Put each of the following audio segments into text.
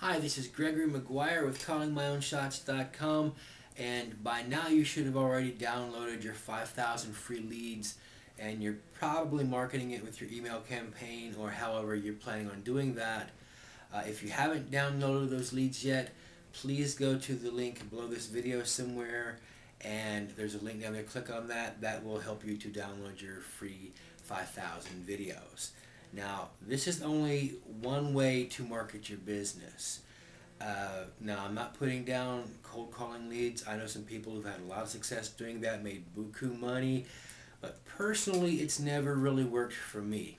Hi, this is Gregory McGuire with CallingMyOwnShots.com, and by now you should have already downloaded your 5,000 free leads, and you're probably marketing it with your email campaign or however you're planning on doing that. If you haven't downloaded those leads yet, please go to the link below this video somewhere, and there's a link down there. Click on that. That will help you to download your free 5,000 videos. Now, this is only one way to market your business. Now, I'm not putting down cold calling leads. I know some people who've had a lot of success doing that, made buku money, but personally, it's never really worked for me.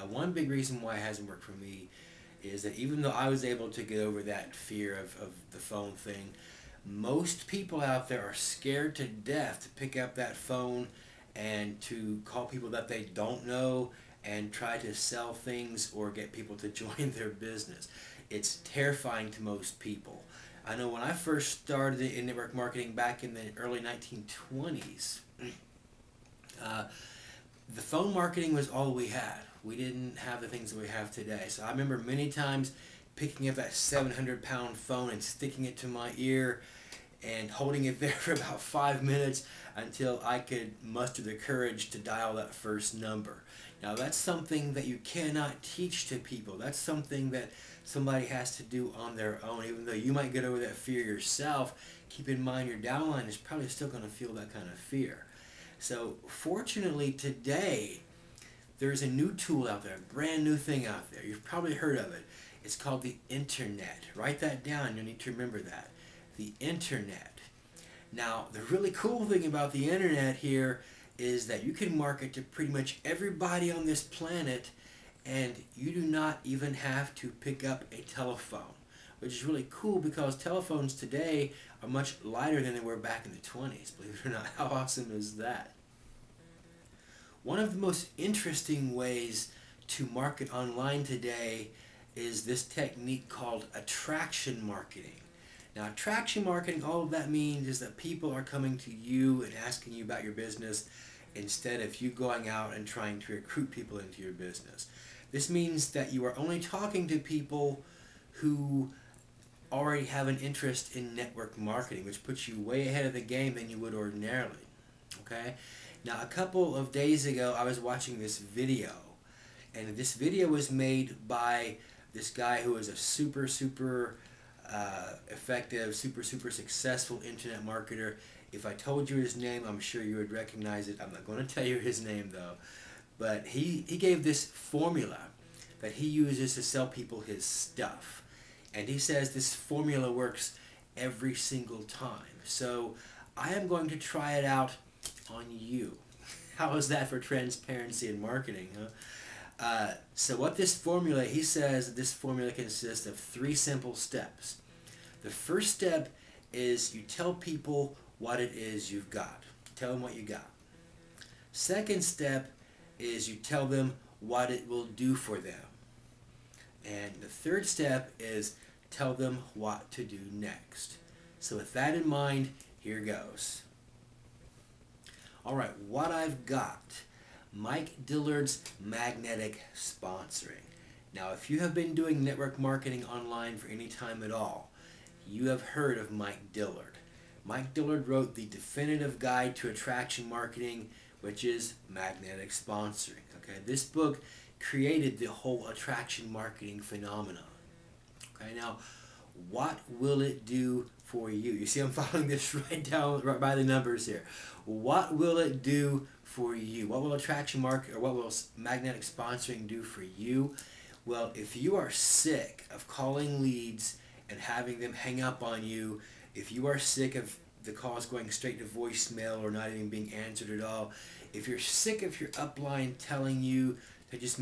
One big reason why it hasn't worked for me is that even though I was able to get over that fear of the phone thing, most people out there are scared to death to pick up that phone and to call people that they don't know and try to sell things or get people to join their business. It's terrifying to most people. I know when I first started in network marketing back in the early 1920s, the phone marketing was all we had. We didn't have the things that we have today. So I remember many times picking up that 700-pound phone and sticking it to my ear and holding it there for about 5 minutes until I could muster the courage to dial that first number. Now that's something that you cannot teach to people. That's something that somebody has to do on their own. Even though you might get over that fear yourself, keep in mind your downline is probably still going to feel that kind of fear. So fortunately today, there's a new tool out there, a brand new thing out there. You've probably heard of it. It's called the internet. Write that down. You'll need to remember that. The internet. Now, the really cool thing about the internet here is that you can market to pretty much everybody on this planet, and you do not even have to pick up a telephone, which is really cool because telephones today are much lighter than they were back in the 20s. Believe it or not, how awesome is that? One of the most interesting ways to market online today is this technique called attraction marketing. Now, attraction marketing, all of that means is that people are coming to you and asking you about your business instead of you going out and trying to recruit people into your business. This means that you are only talking to people who already have an interest in network marketing, which puts you way ahead of the game than you would ordinarily. Okay? Now, a couple of days ago, I was watching this video, and this video was made by this guy who is a super effective, super successful internet marketer. If I told you his name, I'm sure you would recognize it. I'm not going to tell you his name though. But he gave this formula that he uses to sell people his stuff. And he says this formula works every single time. So I am going to try it out on you. How is that for transparency in marketing, huh? So what this formula, he says this formula consists of 3 simple steps. The first step is you tell people what it is you've got. Tell them what you got. Second step is you tell them what it will do for them. And the third step is tell them what to do next. So with that in mind, here goes. Alright, what I've got. Mike Dillard's Magnetic Sponsoring. Now, if you have been doing network marketing online for any time at all, you have heard of Mike Dillard. Mike Dillard wrote the definitive guide to attraction marketing, which is magnetic sponsoring. Okay, this book created the whole attraction marketing phenomenon. Okay, now, what will it do for you? You see, I'm following this right by the numbers here. What will it do for you? What will attraction market, or what will magnetic sponsoring do for you? Well, if you are sick of calling leads and having them hang up on you, if you are sick of the calls going straight to voicemail or not even being answered at all, if you're sick of your upline telling you to just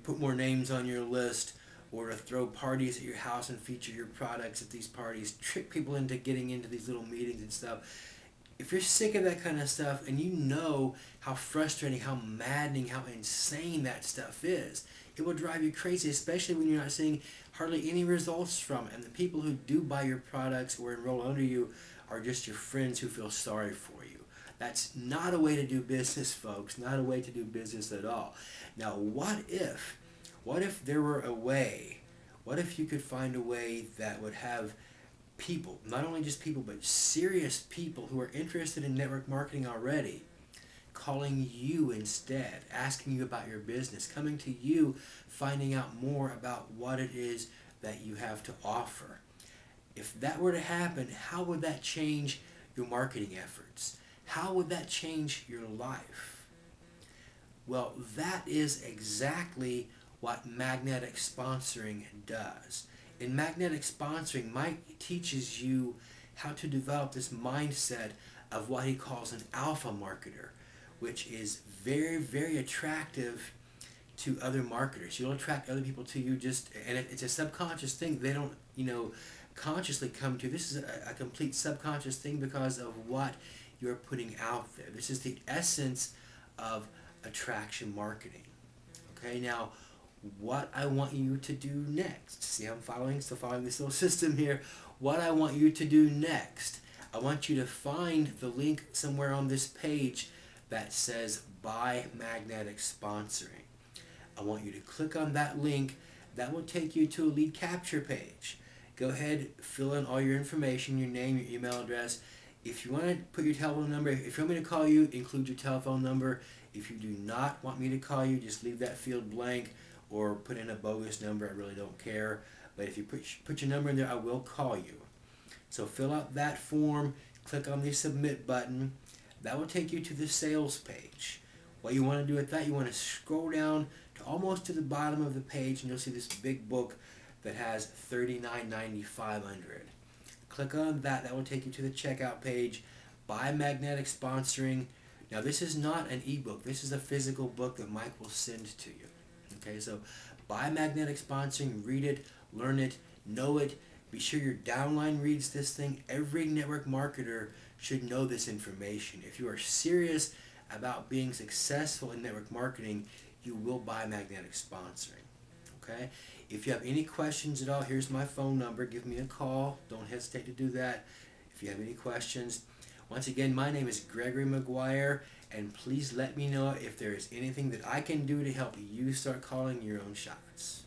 put more names on your list, or to throw parties at your house and feature your products at these parties, trick people into getting into these little meetings and stuff, if you're sick of that kind of stuff and you know how frustrating, how maddening, how insane that stuff is, it will drive you crazy, especially when you're not seeing hardly any results from it. And the people who do buy your products or enroll under you are just your friends who feel sorry for you. That's not a way to do business, folks. Not a way to do business at all. Now, what if there were a way What if you could find a way that would have people, not only just people, but serious people who are interested in network marketing already, calling you instead, asking you about your business, coming to you, finding out more about what it is that you have to offer. If that were to happen, how would that change your marketing efforts? How would that change your life? Well, that is exactly what magnetic sponsoring does. In magnetic sponsoring, Mike teaches you how to develop this mindset of what he calls an alpha marketer, which is very, very attractive to other marketers. You'll attract other people to you and it's a subconscious thing. They don't, consciously come to. This is a complete subconscious thing because of what you're putting out there. This is the essence of attraction marketing. Okay, now what I want you to do next. See, I'm still following this little system here. What I want you to do next. I want you to find the link somewhere on this page that says Buy Magnetic Sponsoring. I want you to click on that link. That will take you to a lead capture page. Go ahead, fill in all your information, your name, your email address. If you want to put your telephone number, if you want me to call you, include your telephone number. If you do not want me to call you, just leave that field blank or put in a bogus number. I really don't care. But if you put your number in there, I will call you. So fill out that form, click on the submit button. That will take you to the sales page. What you want to do with that, you want to scroll down to almost to the bottom of the page and you'll see this big book that has $39.95 under it. Click on that. That will take you to the checkout page. Buy Magnetic Sponsoring. Now this is not an ebook. This is a physical book that Mike will send to you. Okay, so buy Magnetic Sponsoring. Read it, learn it, know it. Be sure your downline reads this thing. Every network marketer should know this information. If you are serious about being successful in network marketing, you will buy Magnetic Sponsoring. Okay? If you have any questions at all, here's my phone number. Give me a call. Don't hesitate to do that if you have any questions. Once again, my name is Gregory McGuire, and please let me know if there is anything that I can do to help you start calling your own shots.